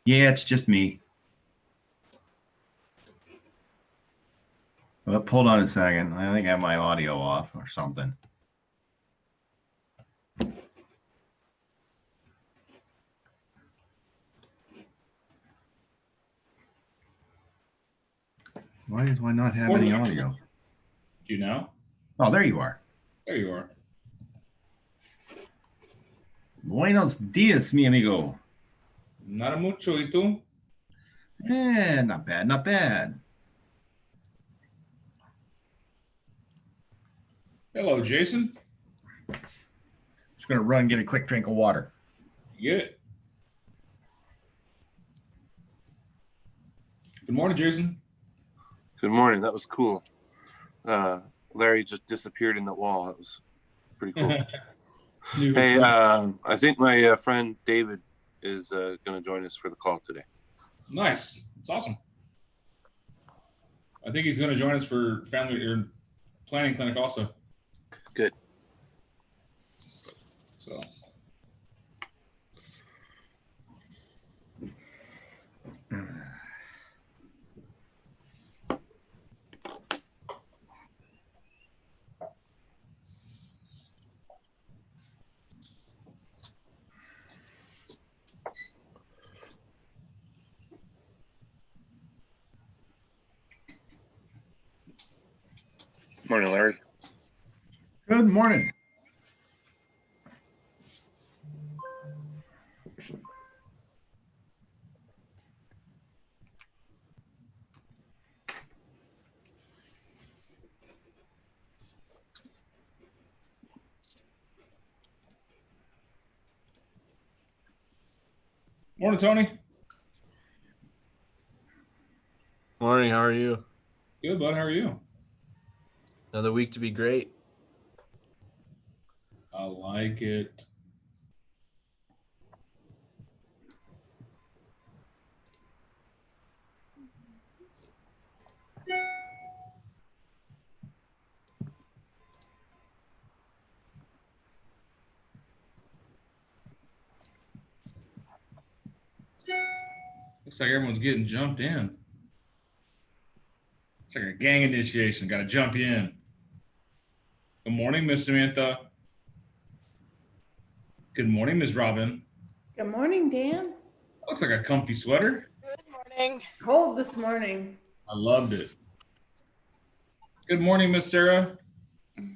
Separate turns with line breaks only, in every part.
Yeah, it's just me. Hold on a second. I think I have my audio off or something. Why do I not have any audio?
Do you know?
Oh, there you are.
There you are.
Buenos dias, mi amigo.
Nada mucho, ¿y tú?
Not bad, not bad.
Hello, Jason.
Just gonna run and get a quick drink of water.
You get it. Good morning, Jason.
Good morning. That was cool. Larry just disappeared in the wall. That was pretty cool. Hey, I think my friend David is going to join us for the call today.
Nice. It's awesome. I think he's going to join us for family or planning clinic also.
Good.
So.
Morning, Larry.
Good morning.
Morning, Tony.
Morning, how are you?
Good, bud. How are you?
Another week to be great.
I like it. Looks like everyone's getting jumped in. It's like a gang initiation. Got to jump you in. Good morning, Miss Samantha. Good morning, Miss Robin.
Good morning, Dan.
Looks like a comfy sweater.
Good morning.
Cold this morning.
I loved it. Good morning, Miss Sarah.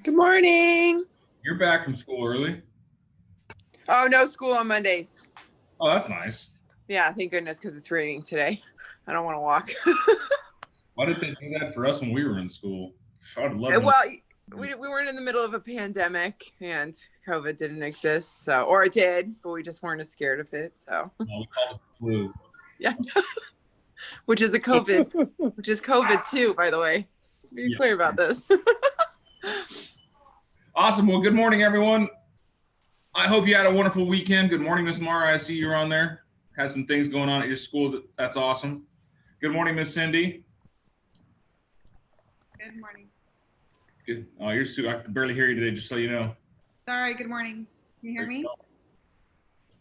Good morning.
You're back from school early.
Oh, no school on Mondays.
Oh, that's nice.
Yeah, thank goodness, because it's raining today. I don't want to walk.
Why did they do that for us when we were in school? I'd love to.
Well, we weren't in the middle of a pandemic and COVID didn't exist. So, or it did, but we just weren't as scared of it. So,
No, we called it the flu.
yeah, which is COVID too, by the way. Just be clear about this.
Awesome. Well, good morning, everyone. I hope you had a wonderful weekend. Good morning, Miss Mara. I see you're on there. Had some things going on at your school. That's awesome. Good morning, Miss Cindy.
Good morning.
Good. Oh, you're too. I can barely hear you today, just so you know.
Sorry, good morning. Can you hear me?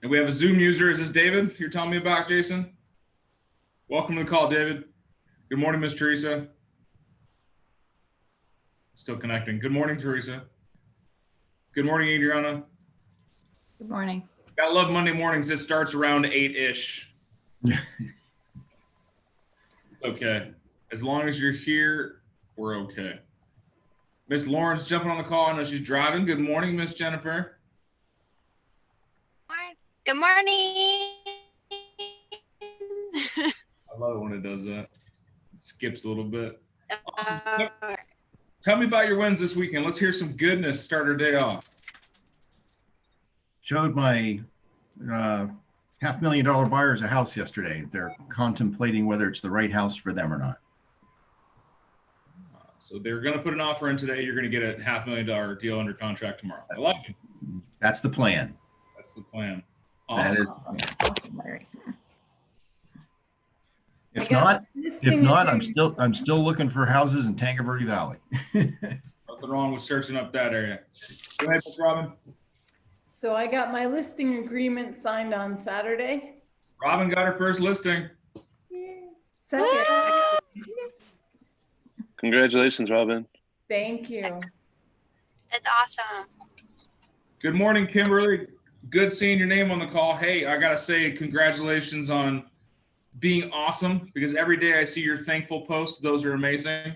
And we have a Zoom user. Is this David you're telling me about, Jason? Welcome to the call, David. Good morning, Miss Teresa. Still connecting. Good morning, Teresa. Good morning, Adriana.
Good morning.
Gotta love Monday mornings. It starts around 8-ish. It's okay. As long as you're here, we're okay. Miss Lauren's jumping on the call. I know she's driving. Good morning, Miss Jennifer.
Good morning.
I love it when it does that. It skips a little bit. Awesome. Tell me about your wins this weekend. Let's hear some goodness. Start our day off.
Showed my $500,000 buyers a house yesterday. They're contemplating whether it's the right house for them or not.
So they're going to put an offer in today. You're going to get a $500,000 deal under contract tomorrow. I like it.
That's the plan.
That's the plan.
That
Awesome.
is.
Awesome, Larry.
If not, I'm still looking for houses in Tanque Verde Valley.
Nothing wrong with searching up that area. Go ahead, Miss Robin.
So I got my listing agreement signed on Saturday.
Robin got her first listing.
Second.
Congratulations, Robin.
Thank you.
It's awesome.
Good morning, Kimberly. Good seeing your name on the call. Hey, I gotta say congratulations on being awesome, because every day I see your thankful posts. Those are amazing.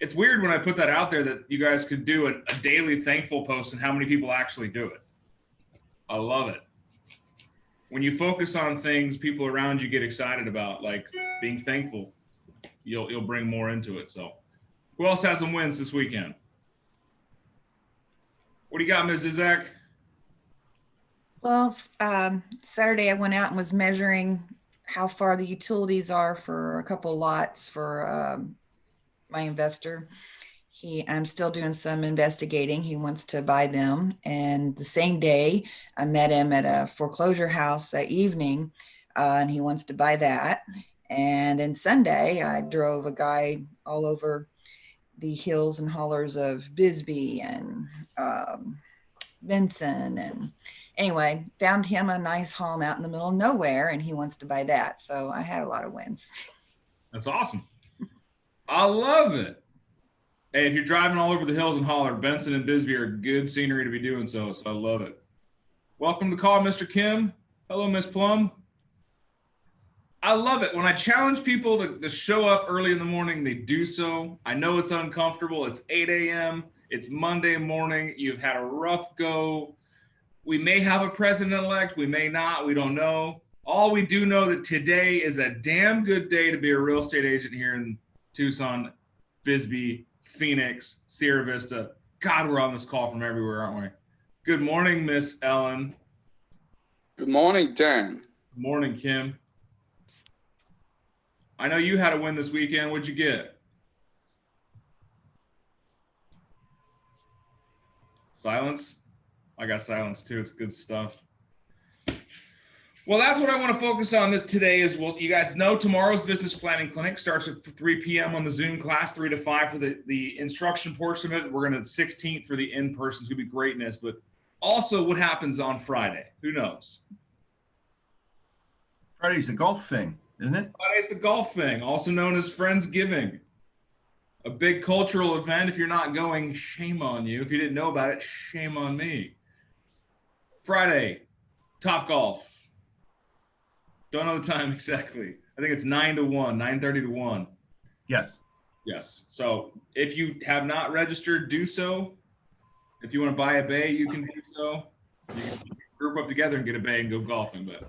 It's weird when I put that out there that you guys could do a daily thankful post and how many people actually do it. I love it. When you focus on things people around you get excited about, like being thankful, you'll bring more into it. So who else has some wins this weekend? What do you got, Ms. Zizek?
Well, Saturday I went out and was measuring how far the utilities are for a couple lots for my investor. I'm still doing some investigating. He wants to buy them. And the same day I met him at a foreclosure house that evening, and he wants to buy that. And then Sunday I drove a guy all over the hills and hollers of Bisbee and Vinson, and anyway, found him a nice home out in the middle of nowhere, and he wants to buy that. So I had a lot of wins.
That's awesome. I love it. Hey, if you're driving all over the hills and holler, Benson and Bisbee are good scenery to be doing so. So I love it. Welcome to the call, Mr. Kim. Hello, Miss Plum. I love it. When I challenge people to show up early in the morning, they do so. I know it's uncomfortable. It's 8 a.m. It's Monday morning. You've had a rough go. We may have a president-elect. We may not. We don't know. All we do know that today is a damn good day to be a real estate agent here in Tucson, Bisbee, Phoenix, Sierra Vista. God, we're on this call from everywhere, aren't we? Good morning, Miss Ellen.
Good morning, Dan.
Good morning, Kim. I know you had a win this weekend. What'd you get? Silence? I got silence too. It's good stuff. Well, that's what I want to focus on today is, well, you guys know tomorrow's business planning clinic starts at 3 p.m. on the Zoom class, 3 to 5 for the instruction portion of it. We're going to 16th for the in-person. It's going to be greatness. But also what happens on Friday? Who knows?
Friday's the golf thing, isn't it?
Friday's the golf thing, also known as Friendsgiving. A big cultural event. If you're not going, shame on you. If you didn't know about it, shame on me. Friday, Top Golf. Don't know the time exactly. I think it's 9 to 1, 9:30 to 1.
Yes.
Yes. So if you have not registered, do so. If you want to buy a bay, you can do so. You can group up together and get a bay and go golfing. But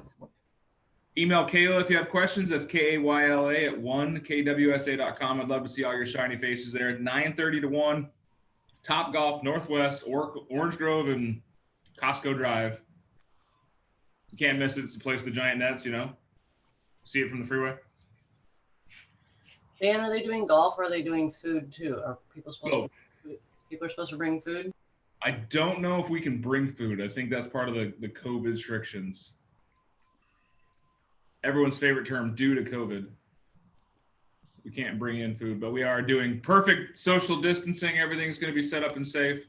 email Kayla if you have questions. That's KAYLA at 1kwsa.com. I'd love to see all your shiny faces there. At 9:30 to 1, Top Golf, Northwest, Orange Grove, and Costco Drive. You can't miss it. It's the place with the giant nets, you know. See it from the freeway.
Dan, are they doing golf or are they doing food too? Are people supposed to bring food?
I don't know if we can bring food. I think that's part of the COVID restrictions. Everyone's favorite term, due to COVID. We can't bring in food, but we are doing perfect social distancing. Everything's going to be set up and safe.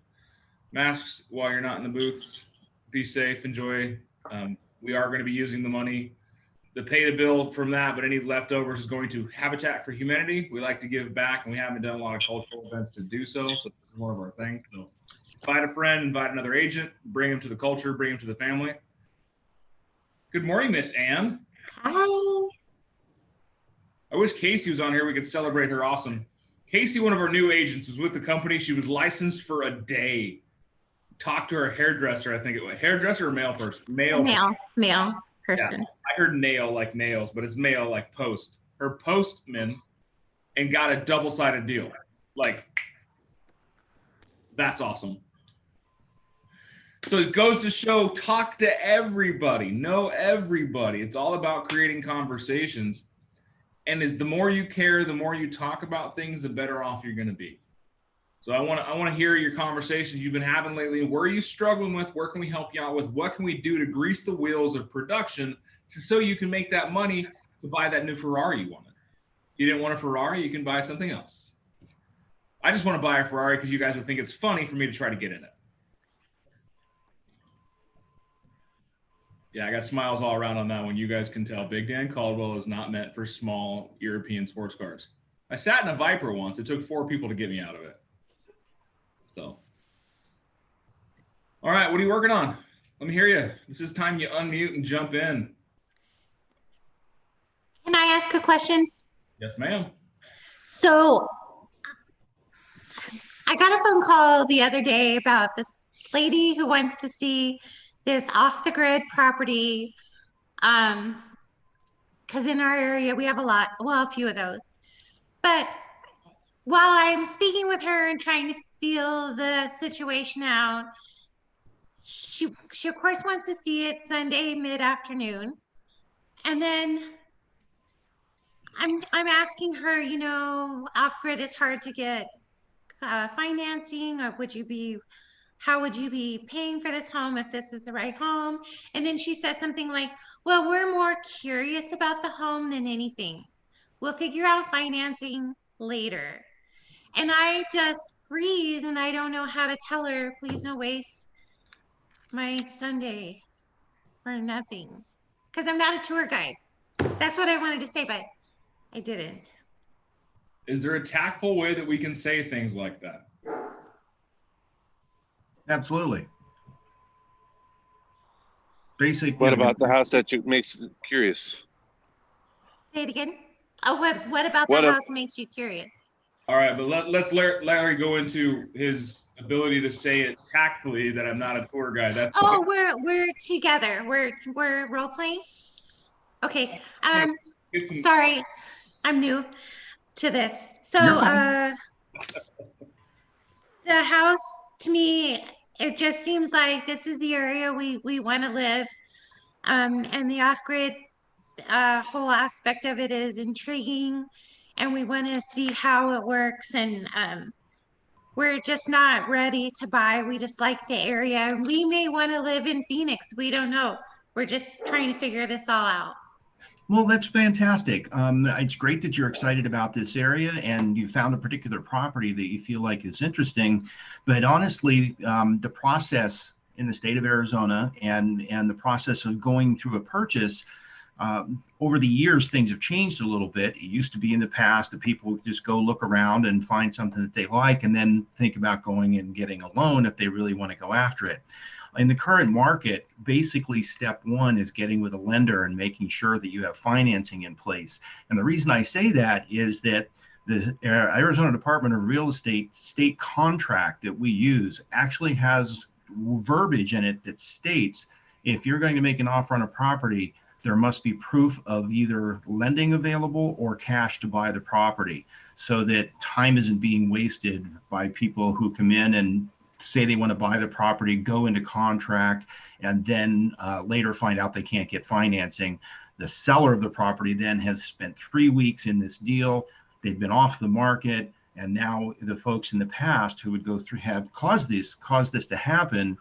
Masks while you're not in the booths. Be safe. Enjoy. We are going to be using the money, the pay to build from that, but any leftovers is going to Habitat for Humanity. We like to give back, and we haven't done a lot of cultural events to do so. So this is one of our things. So invite a friend, invite another agent, bring them to the culture, bring them to the family. Good morning, Miss Ann.
Hi.
I wish Casey was on here. We could celebrate her. Awesome. Casey, one of our new agents, was with the company. She was licensed for a day. Talked to her hairdresser, I think it was. Hairdresser or male person? Male person. Yeah, I heard nail like nails, but it's male like post. Her postman, and got a double-sided deal. Like, that's awesome. So it goes to show, talk to everybody, know everybody. It's all about creating conversations. And the more you care, the more you talk about things, the better off you're going to be. So I want to hear your conversations you've been having lately. Where are you struggling with? Where can we help you out with? What can we do to grease the wheels of production so you can make that money to buy that new Ferrari you wanted? If you didn't want a Ferrari, you can buy something else. I just want to buy a Ferrari because you guys would think it's funny for me to try to get in it. Yeah, I got smiles all around on that one. You guys can tell Big Dan Caldwell is not meant for small European sports cars. I sat in a Viper once. It took 4 people to get me out of it. So, all right, what are you working on? Let me hear you. This is time you unmute and jump in.
Can I ask a question?
Yes, ma'am.
So I got a phone call the other day about this lady who wants to see this off the grid property. Because in our area we have a few of those. But while I'm speaking with her and trying to feel the situation out, she of course wants to see it Sunday mid-afternoon. And then I'm asking her, you know, off-grid is hard to get financing, or how would you be paying for this home if this is the right home? And then she says something like, well, we're more curious about the home than anything. We'll figure out financing later. And I just freeze and I don't know how to tell her, please don't waste my Sunday for nothing. Because I'm not a tour guide. That's what I wanted to say, but I didn't.
Is there a tactful way that we can say things like that?
Absolutely. Basically.
What about the house that makes you curious?
Say it again. Oh, what about the house makes you curious?
All right, but let's let Larry go into his ability to say it tactfully that I'm not a tour guide. That's
we're together. We're role playing. Okay. Sorry, I'm new to this. So the house, to me, it just seems like this is the area we want to live. And the off-grid whole aspect of it is intriguing, and we want to see how it works. And we're just not ready to buy. We just like the area. We may want to live in Phoenix. We don't know. We're just trying to figure this all out.
Well, that's fantastic. It's great that you're excited about this area and you found a particular property that you feel like is interesting. But honestly, the process in the state of Arizona and the process of going through a purchase, over the years, things have changed a little bit. It used to be in the past that people would just go look around and find something that they like and then think about going and getting a loan if they really want to go after it. In the current market, basically step one is getting with a lender and making sure that you have financing in place. And the reason I say that is that the Arizona Department of Real Estate state contract that we use actually has verbiage in it that states if you're going to make an offer on a property, there must be proof of either lending available or cash to buy the property, so that time isn't being wasted by people who come in and say they want to buy the property, go into contract, and then later find out they can't get financing. The seller of the property then has spent 3 weeks in this deal. They've been off the market, and now the folks in the past who would go through have caused this to happen.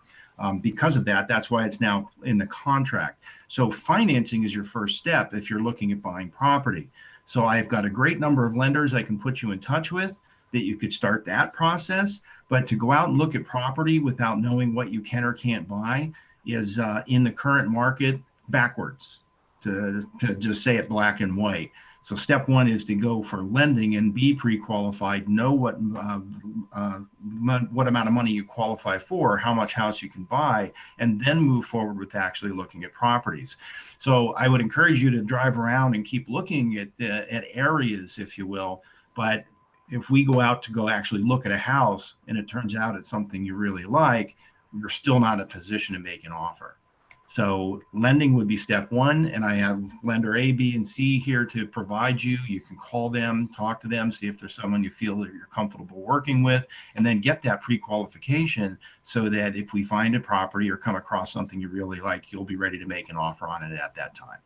Because of that, that's why it's now in the contract. So financing is your first step if you're looking at buying property. So I've got a great number of lenders I can put you in touch with that you could start that process. But to go out and look at property without knowing what you can or can't buy is in the current market backwards, to just say it black and white. So step one is to go for lending and be pre-qualified, know what amount of money you qualify for, how much house you can buy, and then move forward with actually looking at properties. So I would encourage you to drive around and keep looking at areas, if you will. But if we go out to go actually look at a house and it turns out it's something you really like, you're still not in a position to make an offer. So lending would be step one, and I have lender A, B, and C here to provide you. You can call them, talk to them, see if there's someone you feel that you're comfortable working with, and then get that pre-qualification so that if we find a property or come across something you really like, you'll be ready to make an offer on it at that time.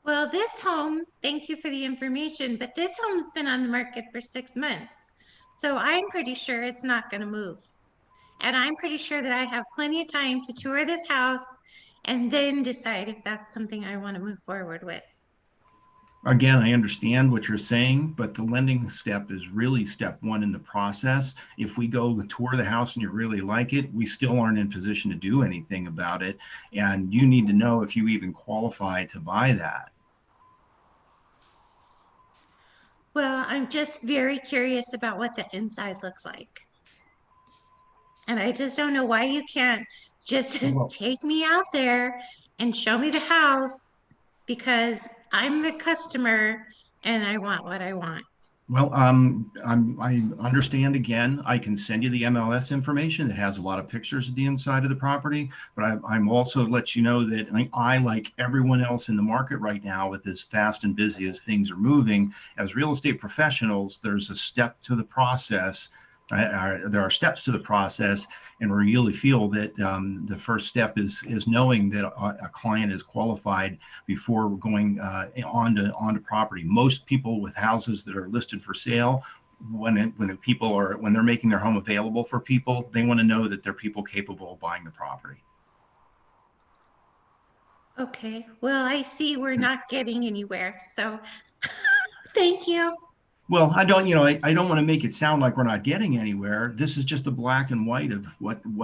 Well, this home, thank you for the information, but this home's been on the market for 6 months. So I'm pretty sure it's not going to move. And I'm pretty sure that I have plenty of time to tour this house and then decide if that's something I want to move forward with.
Again, I understand what you're saying, but the lending step is really step one in the process. If we go tour the house and you really like it, we still aren't in position to do anything about it. And you need to know if you even qualify to buy that.
Well, I'm just very curious about what the inside looks like. And I just don't know why you can't just
Well,
take me out there and show me the house, because I'm the customer and I want what I want.
Well, I understand again. I can send you the MLS information. It has a lot of pictures of the inside of the property, but I'm also let you know that I, like everyone else in the market right now, with as fast and busy as things are moving, as real estate professionals, there's a step to the process. There are steps to the process, and we really feel that the first step is knowing that a client is qualified before going onto property. Most people with houses that are listed for sale, when they're making their home available for people, they want to know that they're people capable of buying the property.
Okay, well, I see we're not getting anywhere, so thank you.
Well, I don't want to make it sound like we're not getting anywhere. This is just the black and white of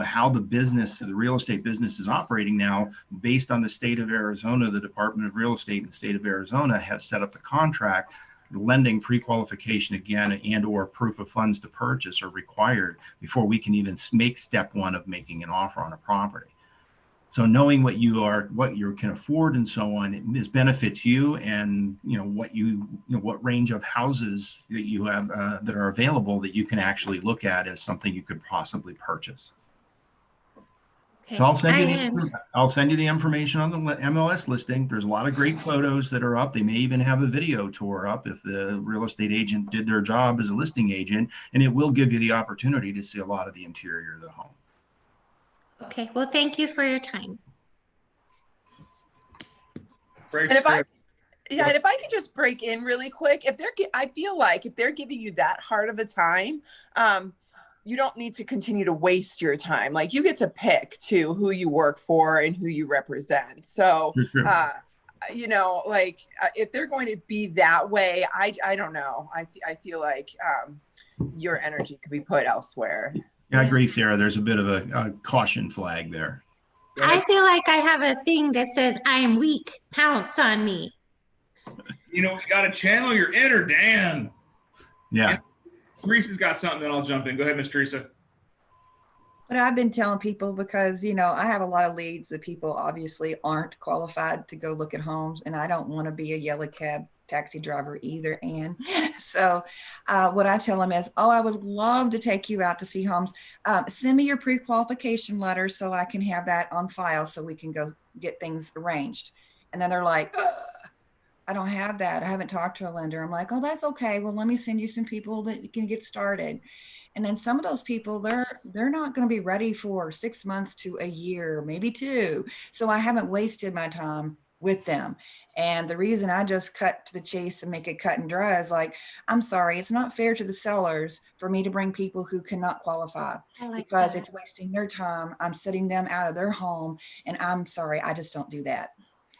how the real estate business is operating now, based on the state of Arizona. The Department of Real Estate in the state of Arizona has set up the contract. Lending pre-qualification again and/or proof of funds to purchase are required before we can even make step one of making an offer on a property. So knowing what you can afford and so on, this benefits you, and what range of houses that you have that are available that you can actually look at as something you could possibly purchase.
Okay.
So I'll send you the information on the MLS listing. There's a lot of great photos that are up. They may even have a video tour up if the real estate agent did their job as a listing agent, and it will give you the opportunity to see a lot of the interior of the home.
Okay, well, thank you for your time.
And if I could just break in really quick, I feel like if they're giving you that hard of a time, you don't need to continue to waste your time. Like, you get to pick too who you work for and who you represent. So, if they're going to be that way, I don't know. I feel like your energy could be put elsewhere.
Yeah, I agree, Sarah. There's a bit of a caution flag there.
I feel like I have a thing that says I am weak. Pounce on me.
We got to channel your inner Dan.
Yeah.
Teresa's got something, then I'll jump in. Go ahead, Miss Teresa.
But I've been telling people, because, I have a lot of leads that people obviously aren't qualified to go look at homes, and I don't want to be a yellow cab taxi driver either. And so what I tell them is, I would love to take you out to see homes. Send me your pre-qualification letter so I can have that on file so we can go get things arranged. And then they're like, I don't have that. I haven't talked to a lender. I'm like, that's okay. Well, let me send you some people that can get started. And then some of those people, they're not going to be ready for 6 months to a year, maybe 2. So I haven't wasted my time with them. And the reason I just cut to the chase and make it cut and dry is like, I'm sorry, it's not fair to the sellers for me to bring people who cannot qualify, because it's wasting their time. I'm setting them out of their home, and I'm sorry, I just don't do that.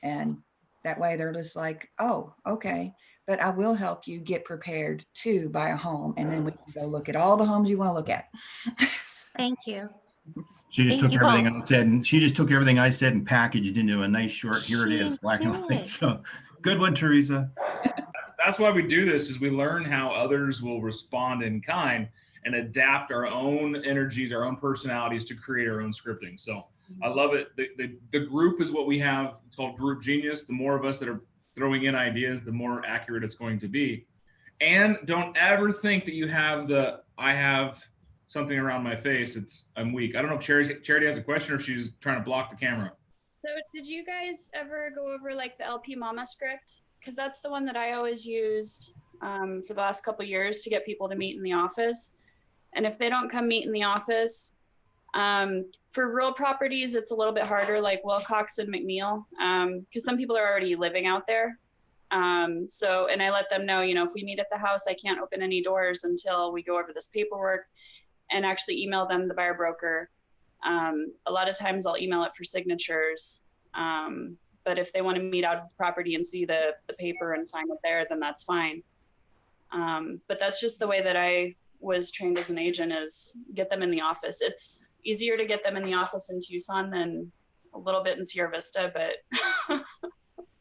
And that way they're just like, oh, okay, but I will help you get prepared to buy a home. And then we can go look at all the homes you want to look at.
Thank you.
She just took everything I said, and she just took everything I said and packaged it into a nice short, here it is, black and white. So good one, Teresa.
That's why we do this, is we learn how others will respond in kind and adapt our own energies, our own personalities to create our own scripting. So I love it. The group is what we have. It's called Group Genius. The more of us that are throwing in ideas, the more accurate it's going to be. And don't ever think that you have I have something around my face. I'm weak. I don't know if Charity has a question or if she's trying to block the camera.
So did you guys ever go over like the LP Mama script? Because that's the one that I always used for the last couple of years to get people to meet in the office. And if they don't come meet in the office, for rural properties, it's a little bit harder, like Wilcox and McNeil, because some people are already living out there. And I let them know, if we meet at the house, I can't open any doors until we go over this paperwork, and actually email them the buyer broker. A lot of times I'll email it for signatures. But if they want to meet out of the property and see the paper and sign it there, then that's fine. But that's just the way that I was trained as an agent, is get them in the office. It's easier to get them in the office in Tucson than a little bit in Sierra Vista, but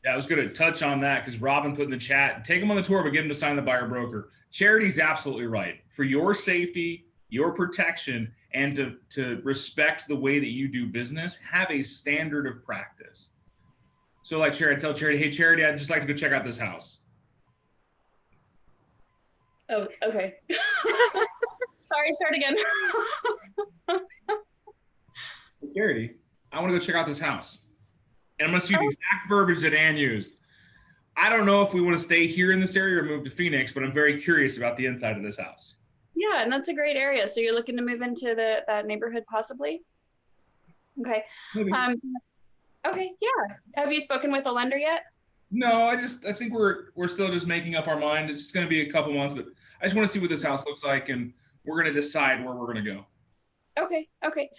Yeah, I was going to touch on that because Robin put in the chat, take them on the tour, but get them to sign the buyer broker. Charity's absolutely right. For your safety, your protection, and to respect the way that you do business, have a standard of practice. So like Charity, tell Charity, hey Charity, I'd just like to go check out this house.
oh, okay. Sorry, start again.
Charity, I want to go check out this house. And I'm going to see the exact verbiage that Ann used. I don't know if we want to stay here in this area or move to Phoenix, but I'm very curious about the inside of this house.
Yeah, and that's a great area. So you're looking to move into that neighborhood possibly? Okay.
Maybe.
Okay, yeah. Have you spoken with a lender yet?
No, I think we're still just making up our mind. It's going to be a couple months, but I just want to see what this house looks like, and we're going to decide where we're going to go.
Okay, okay.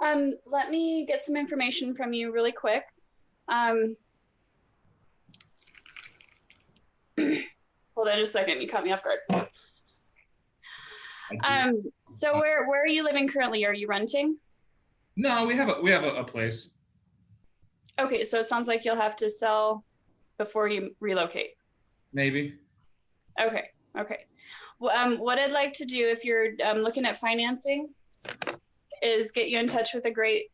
Let me get some information from you really quick. Hold on just a second. You caught me off guard. So where are you living currently? Are you renting?
No, we have a place.
Okay, so it sounds like you'll have to sell before you relocate.
Maybe.
Okay, okay. Well, what I'd like to do if you're looking at financing is get you in touch with a great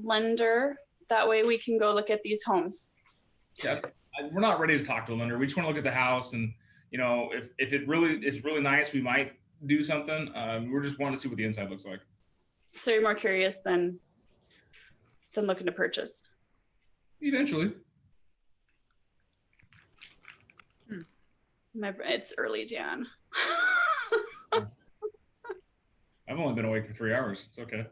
lender. That way we can go look at these homes.
Yeah, we're not ready to talk to a lender. We just want to look at the house, and you know, if it really is really nice, we might do something. We're just wanting to see what the inside looks like.
So you're more curious than looking to purchase.
Eventually.
It's early, Dan.
I've only been awake for 3 hours. It's okay.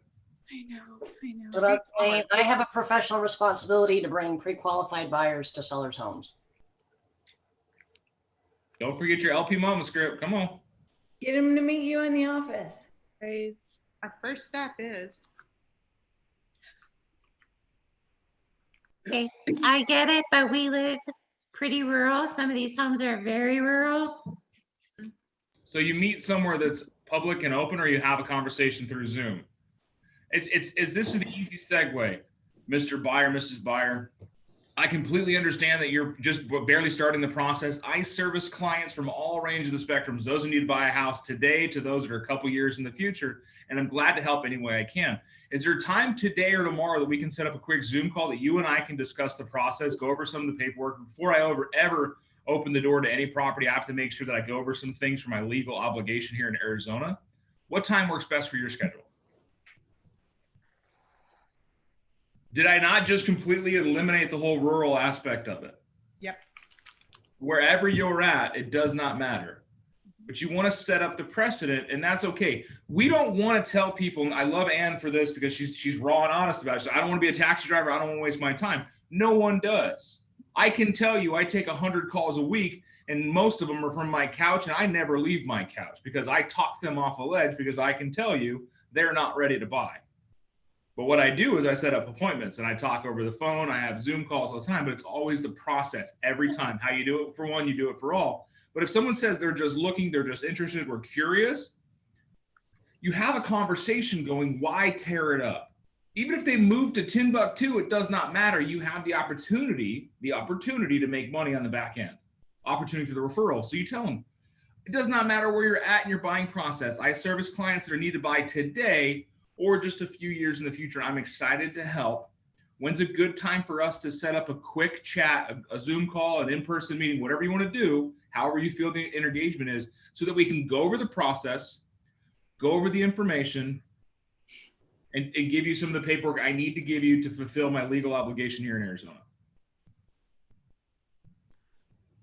I know.
But I'm saying I have a professional responsibility to bring pre-qualified buyers to sellers' homes.
Don't forget your LP Mama script. Come on.
Get him to meet you in the office.
Right. Our first step is.
Okay, I get it, but we live pretty rural. Some of these homes are very rural.
So you meet somewhere that's public and open, or you have a conversation through Zoom. This is the easy segue, Mr. Buyer, Mrs. Buyer. I completely understand that you're just barely starting the process. I service clients from all range of the spectrums, those who need to buy a house today to those that are a couple years in the future, and I'm glad to help any way I can. Is there time today or tomorrow that we can set up a quick Zoom call that you and I can discuss the process, go over some of the paperwork? Before I ever open the door to any property, I have to make sure that I go over some things for my legal obligation here in Arizona. What time works best for your schedule? Did I not just completely eliminate the whole rural aspect of it?
Yep.
Wherever you're at, it does not matter. But you want to set up the precedent, and that's okay. We don't want to tell people, and I love Ann for this because she's raw and honest about it. So I don't want to be a taxi driver. I don't want to waste my time. No one does. I can tell you I take 100 calls a week, and most of them are from my couch, and I never leave my couch because I talk them off a ledge because I can tell you they're not ready to buy. But what I do is I set up appointments and I talk over the phone. I have Zoom calls all the time, but it's always the process every time. How you do it for one, you do it for all. But if someone says they're just looking, they're just interested, we're curious, you have a conversation going, why tear it up? Even if they move to Timbuktu, it does not matter. You have the opportunity to make money on the back end, opportunity for the referral. So you tell them, it does not matter where you're at in your buying process. I service clients that need to buy today or just a few years in the future. I'm excited to help. When's a good time for us to set up a quick chat, a Zoom call, an in-person meeting, whatever you want to do, however you feel the engagement is, so that we can go over the process, go over the information, and give you some of the paperwork I need to give you to fulfill my legal obligation here in Arizona.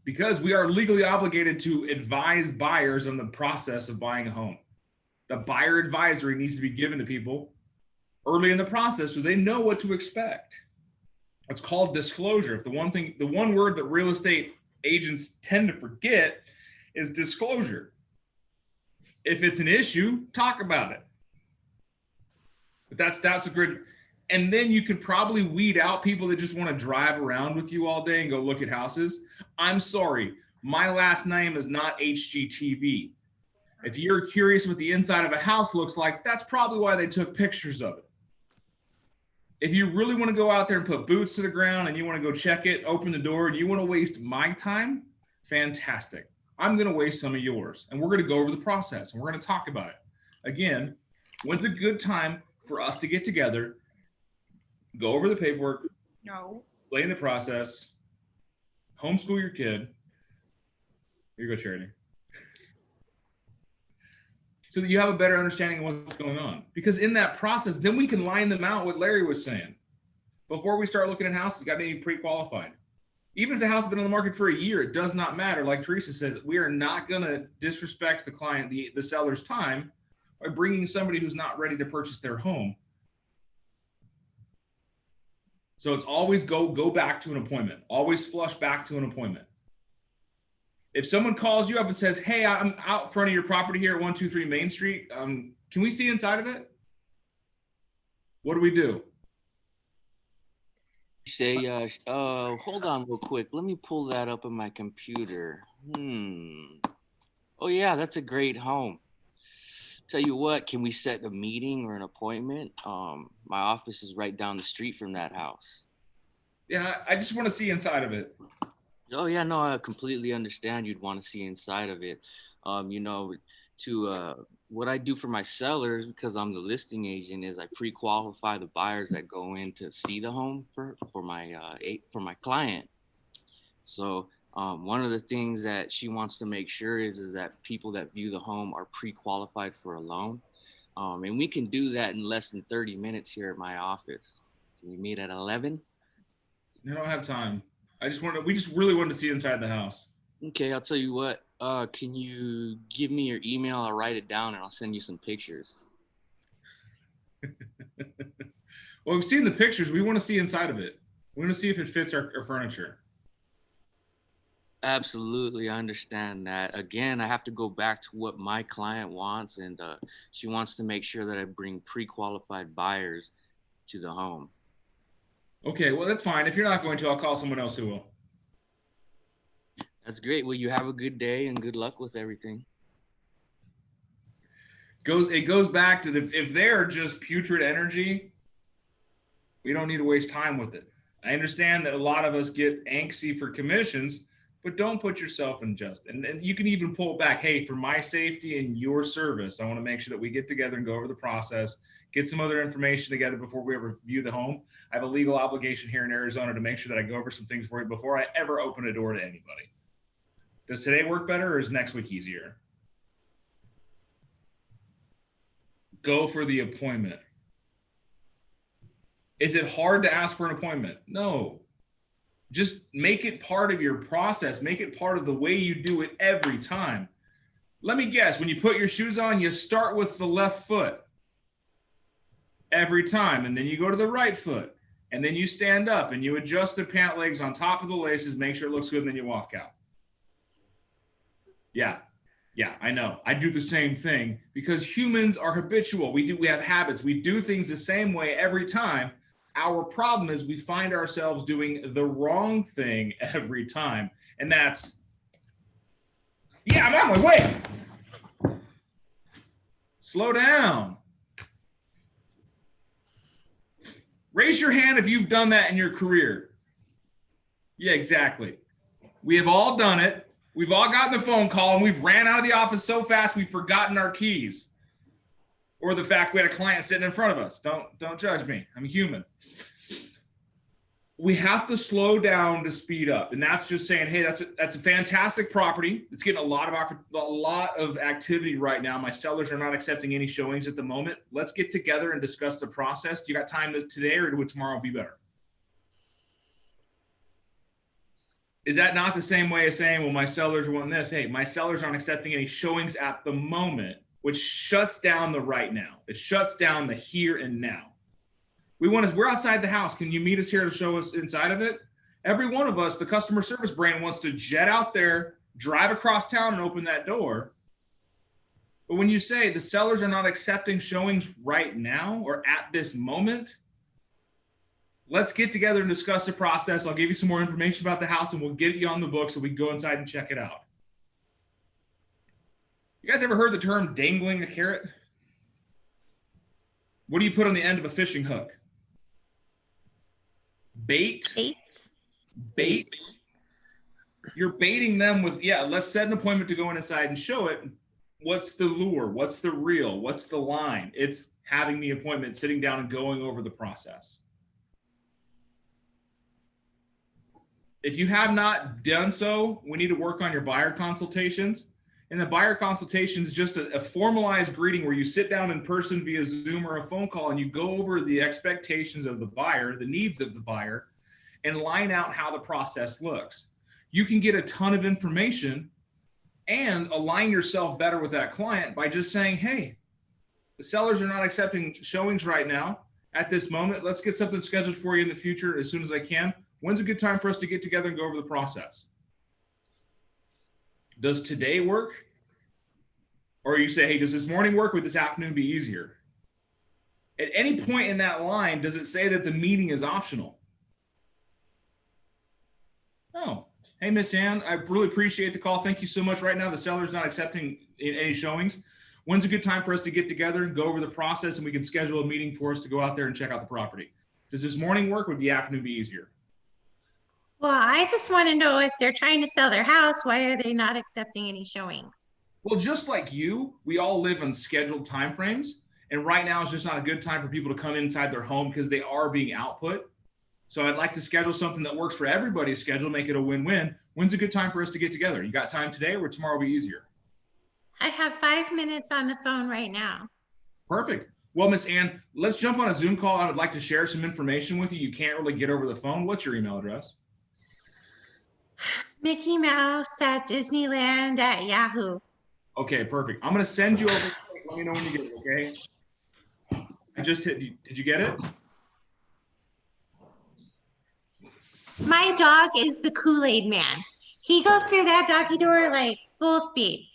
Because we are legally obligated to advise buyers on the process of buying a home. The buyer advisory needs to be given to people early in the process so they know what to expect. It's called disclosure. If the one word that real estate agents tend to forget is disclosure. If it's an issue, talk about it. But that's a good, And then you could probably weed out people that just want to drive around with you all day and go look at houses. I'm sorry, my last name is not HGTV. If you're curious what the inside of a house looks like, that's probably why they took pictures of it. If you really want to go out there and put boots to the ground and you want to go check it, open the door, and you want to waste my time, fantastic. I'm going to waste some of yours, and we're going to go over the process, and we're going to talk about it. Again, when's a good time for us to get together, go over the paperwork, explain the process, homeschool your kid. Here you go, Charity. So that you have a better understanding of what's going on. Because in that process, then we can line them out, what Larry was saying. Before we start looking at houses, got to be pre-qualified. Even if the house has been on the market for a year, it does not matter. Like Teresa says, we are not going to disrespect the client, the seller's time by bringing somebody who's not ready to purchase their home. So it's always go back to an appointment. Always flush back to an appointment. If someone calls you up and says, hey, I'm out front of your property here at 123 Main Street, can we see inside of it? What do we do?
Say, hold on real quick. Let me pull that up on my computer. Oh yeah, that's a great home. Tell you what, can we set a meeting or an appointment? My office is right down the street from that house.
Yeah, I just want to see inside of it.
Oh yeah, no, I completely understand you'd want to see inside of it. You know, what I do for my sellers, because I'm the listing agent, is I pre-qualify the buyers that go in to see the home for my client. So one of the things that she wants to make sure is that people that view the home are pre-qualified for a loan. And we can do that in less than 30 minutes here at my office. Can we meet at 11?
I don't have time. We just really wanted to see inside the house.
Okay, I'll tell you what. Can you give me your email? I'll write it down and I'll send you some pictures.
Well, we've seen the pictures. We want to see inside of it. We want to see if it fits our furniture.
Absolutely, I understand that. Again, I have to go back to what my client wants, and she wants to make sure that I bring pre-qualified buyers to the home.
Okay, well, that's fine. If you're not going to, I'll call someone else who will.
That's great. Well, you have a good day and good luck with everything.
It goes back to if they're just putrid energy, we don't need to waste time with it. I understand that a lot of us get antsy for commissions, but don't put yourself in and you can even pull back. Hey, for my safety and your service, I want to make sure that we get together and go over the process, get some other information together before we ever view the home. I have a legal obligation here in Arizona to make sure that I go over some things for you before I ever open a door to anybody. Does today work better or is next week easier? Go for the appointment. Is it hard to ask for an appointment? No. Just make it part of your process. Make it part of the way you do it every time. Let me guess, when you put your shoes on, you start with the left foot every time, and then you go to the right foot, and then you stand up and you adjust the pant legs on top of the laces, make sure it looks good, and then you walk out. Yeah, I know. I do the same thing because humans are habitual. We have habits. We do things the same way every time. Our problem is we find ourselves doing the wrong thing every time. And that's, yeah, I'm on my way. Slow down. Raise your hand if you've done that in your career. Yeah, exactly. We have all done it. We've all gotten the phone call and we've ran out of the office so fast we've forgotten our keys. Or the fact we had a client sitting in front of us. Don't judge me. I'm human. We have to slow down to speed up. And that's just saying, hey, that's a fantastic property. It's getting a lot of activity right now. My sellers are not accepting any showings at the moment. Let's get together and discuss the process. Do you got time today or would tomorrow be better? Is that not the same way as saying, well, my sellers want this? Hey, my sellers aren't accepting any showings at the moment, which shuts down the right now. It shuts down the here and now. We're outside the house. Can you meet us here to show us inside of it? Every one of us, the customer service brain wants to jet out there, drive across town and open that door. But when you say the sellers are not accepting showings right now or at this moment, let's get together and discuss the process. I'll give you some more information about the house and we'll get you on the book so we can go inside and check it out. You guys ever heard the term dangling a carrot? What do you put on the end of a fishing hook? Bait. Bait. You're baiting them with, yeah, let's set an appointment to go inside and show it. What's the lure? What's the reel? What's the line? It's having the appointment, sitting down and going over the process. If you have not done so, we need to work on your buyer consultations. And the buyer consultation is just a formalized greeting where you sit down in person via Zoom or a phone call and you go over the expectations of the buyer, the needs of the buyer, and line out how the process looks. You can get a ton of information and align yourself better with that client by just saying, hey, the sellers are not accepting showings right now at this moment. Let's get something scheduled for you in the future as soon as I can. When's a good time for us to get together and go over the process? Does today work? Or you say, hey, does this morning work? Would this afternoon be easier? At any point in that line, does it say that the meeting is optional? No. Hey, Miss Ann, I really appreciate the call. Thank you so much. Right now, the seller's not accepting any showings. When's a good time for us to get together and go over the process and we can schedule a meeting for us to go out there and check out the property? Does this morning work? Would the afternoon be easier?
Well, I just want to know if they're trying to sell their house, why are they not accepting any showings?
Well, just like you, we all live on scheduled timeframes. And right now is just not a good time for people to come inside their home because they are being output. So I'd like to schedule something that works for everybody's schedule, make it a win-win. When's a good time for us to get together? You got time today or tomorrow will be easier?
I have 5 minutes on the phone right now.
Perfect. Well, Miss Ann, let's jump on a Zoom call. I would like to share some information with you. You can't really get over the phone. What's your email address?
Mickey Mouse at Disneyland at Yahoo.
Okay, perfect. I'm going to send you over. Let me know when you get it, okay? I just hit. Did you get it?
My dog is the Kool-Aid man. He goes through that doggy door like full speed.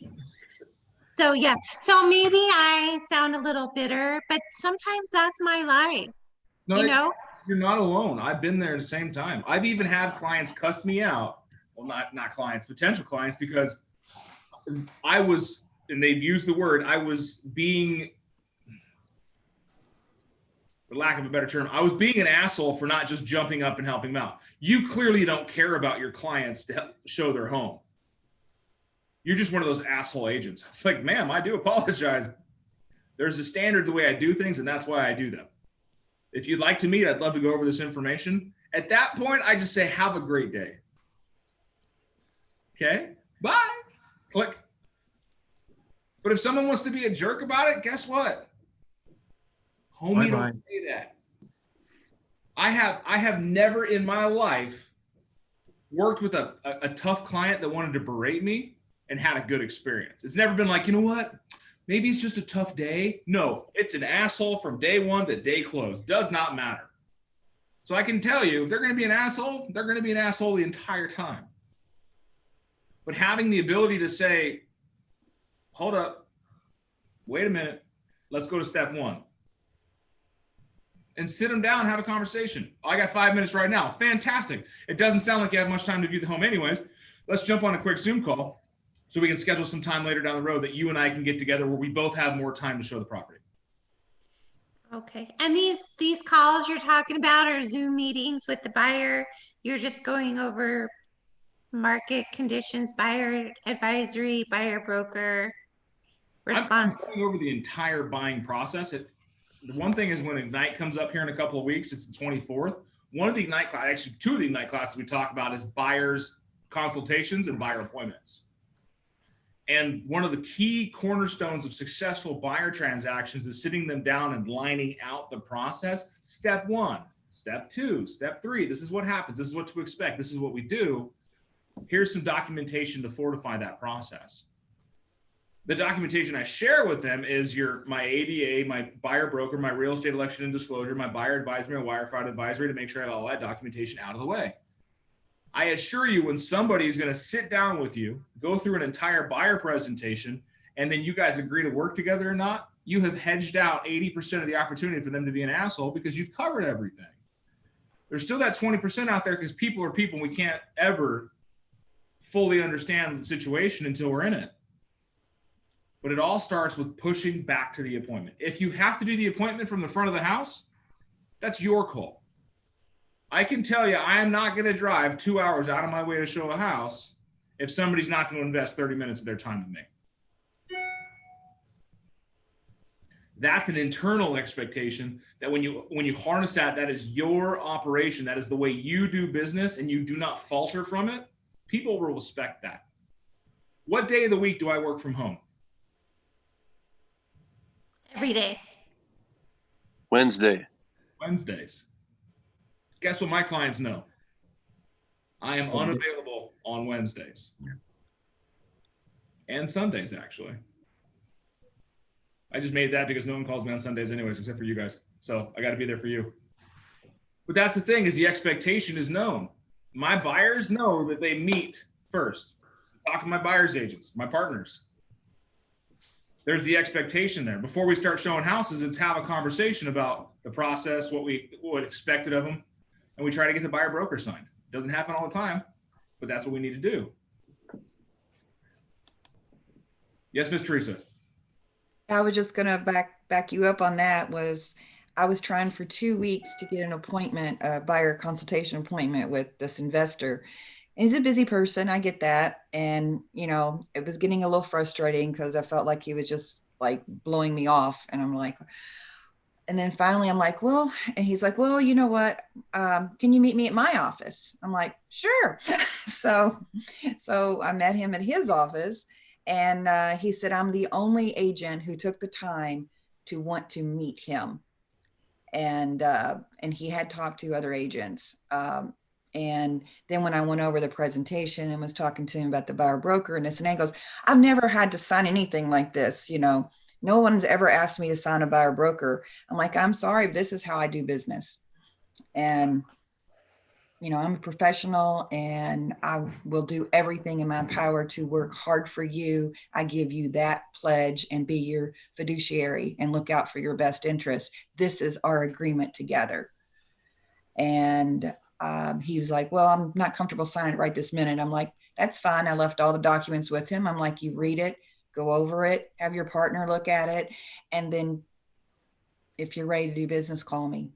So yeah, so maybe I sound a little bitter, but sometimes that's my life.
No,
you know?
You're not alone. I've been there at the same time. I've even had clients cuss me out. Well, not clients, potential clients, because I was, and they've used the word, I was being, for lack of a better term, I was being an asshole for not just jumping up and helping them out. You clearly don't care about your clients to help show their home. You're just one of those asshole agents. It's like, ma'am, I do apologize. There's a standard the way I do things, and that's why I do them. If you'd like to meet, I'd love to go over this information. At that point, I just say, have a great day. Okay, bye, click. But if someone wants to be a jerk about it, guess what? Homie, don't say that. I have never in my life worked with a tough client that wanted to berate me and had a good experience. It's never been like, you know what? Maybe it's just a tough day. No, it's an asshole from day one to day close. Does not matter. So I can tell you, if they're going to be an asshole, they're going to be an asshole the entire time. But having the ability to say, hold up, wait a minute, let's go to step one. And sit them down, have a conversation. I got 5 minutes right now. Fantastic. It doesn't sound like you have much time to view the home anyways. Let's jump on a quick Zoom call so we can schedule some time later down the road that you and I can get together where we both have more time to show the property.
Okay. And these calls you're talking about are Zoom meetings with the buyer. You're just going over market conditions, buyer advisory, buyer broker, response.
I'm going over the entire buying process. The one thing is when Ignite comes up here in a couple of weeks, it's the 24th. One of the Ignite classes, actually two of the Ignite classes we talk about is buyers consultations and buyer appointments. And one of the key cornerstones of successful buyer transactions is sitting them down and lining out the process. Step one, step two, step three. This is what happens. This is what to expect. This is what we do. Here's some documentation to fortify that process. The documentation I share with them is my ADA, my buyer broker, my real estate election and disclosure, my buyer advisory, my wire fraud advisory to make sure I have all that documentation out of the way. I assure you, when somebody is going to sit down with you, go through an entire buyer presentation, and then you guys agree to work together or not, you have hedged out 80% of the opportunity for them to be an asshole because you've covered everything. There's still that 20% out there because people are people. And we can't ever fully understand the situation until we're in it. But it all starts with pushing back to the appointment. If you have to do the appointment from the front of the house, that's your call. I can tell you, I am not going to drive 2 hours out of my way to show a house if somebody's not going to invest 30 minutes of their time with me. That's an internal expectation that when you harness that, that is your operation. That is the way you do business, and you do not falter from it. People will respect that. What day of the week do I work from home?
Every day.
Wednesdays. Guess what my clients know? I am unavailable on Wednesdays. And Sundays, actually. I just made that because no one calls me on Sundays anyways, except for you guys. So I got to be there for you. But that's the thing, is the expectation is known. My buyers know that they meet first. Talk to my buyer's agents, my partners. There's the expectation there. Before we start showing houses, it's have a conversation about the process, what expected of them, and we try to get the buyer broker signed. Doesn't happen all the time, but that's what we need to do. Yes, Miss Teresa.
I was just gonna back you up on that. I was trying for 2 weeks to get an appointment, a buyer consultation appointment with this investor. And he's a busy person, I get that. And, you know, it was getting a little frustrating because I felt like he was just like blowing me off. And I'm like, and then finally I'm like, well, and he's like, well, you know what? Can you meet me at my office? I'm like, sure. So I met him at his office, and he said, I'm the only agent who took the time to want to meet him. And he had talked to other agents. And then when I went over the presentation and was talking to him about the buyer broker and this and that, he goes, I've never had to sign anything like this. You know, no one's ever asked me to sign a buyer broker. I'm like, I'm sorry, but this is how I do business. And, you know, I'm a professional, and I will do everything in my power to work hard for you. I give you that pledge and be your fiduciary and look out for your best interest. This is our agreement together. And he was like, well, I'm not comfortable signing it right this minute. I'm like, that's fine. I left all the documents with him. I'm like, you read it, go over it, have your partner look at it. And then if you're ready to do business, call me.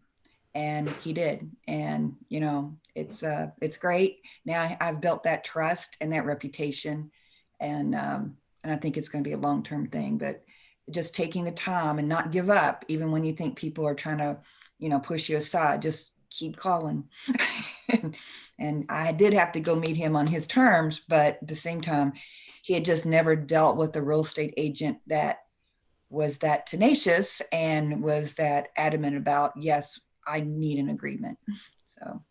And he did. And, you know, it's great. Now I've built that trust and that reputation. And I think it's going to be a long-term thing, but just taking the time and not give up, even when you think people are trying to, you know, push you aside, just keep calling. And I did have to go meet him on his terms, but at the same time, he had just never dealt with a real estate agent that was that tenacious and was that adamant about, yes, I need an agreement. So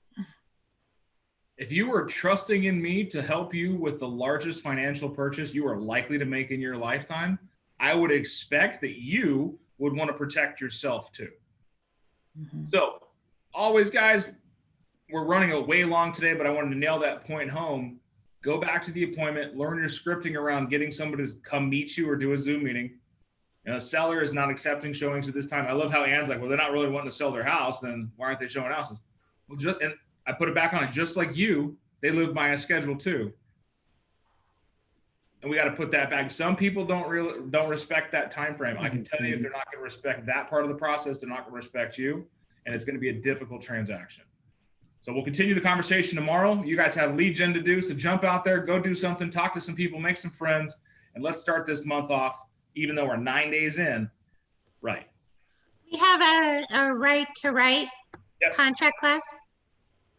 if you were trusting in me to help you with the largest financial purchase you are likely to make in your lifetime, I would expect that you would want to protect yourself too. Mm-hmm. So always, guys, we're running a way long today, but I wanted to nail that point home. Go back to the appointment, learn your scripting around getting somebody to come meet you or do a Zoom meeting. You know, a seller is not accepting showings at this time. I love how Ann's like, well, they're not really wanting to sell their house, then why aren't they showing houses? Well, and I put it back on it, just like you, they live by a schedule too. And we got to put that back. Some people don't respect that time frame. I can tell you, if they're not going to respect that part of the process, they're not going to respect you, and it's going to be a difficult transaction. So we'll continue the conversation tomorrow. You guys have lead gen to do, so jump out there, go do something, talk to some people, make some friends, and let's start this month off, even though we're 9 days in, right.
We have a right to write contract class.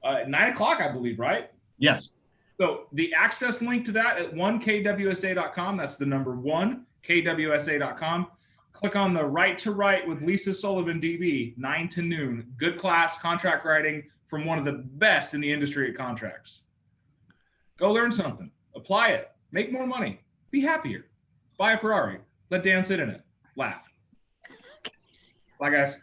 9 o'clock, I believe, right?
Yes.
So the access link to that at 1kwsa.com. That's the number 1kwsa.com. Click on the right to write with Lisa Sullivan, DB, 9 to noon. Good class, contract writing from one of the best in the industry at contracts. Go learn something. Apply it. Make more money. Be happier. Buy a Ferrari. Let Dan sit in it. Laugh. Bye, guys.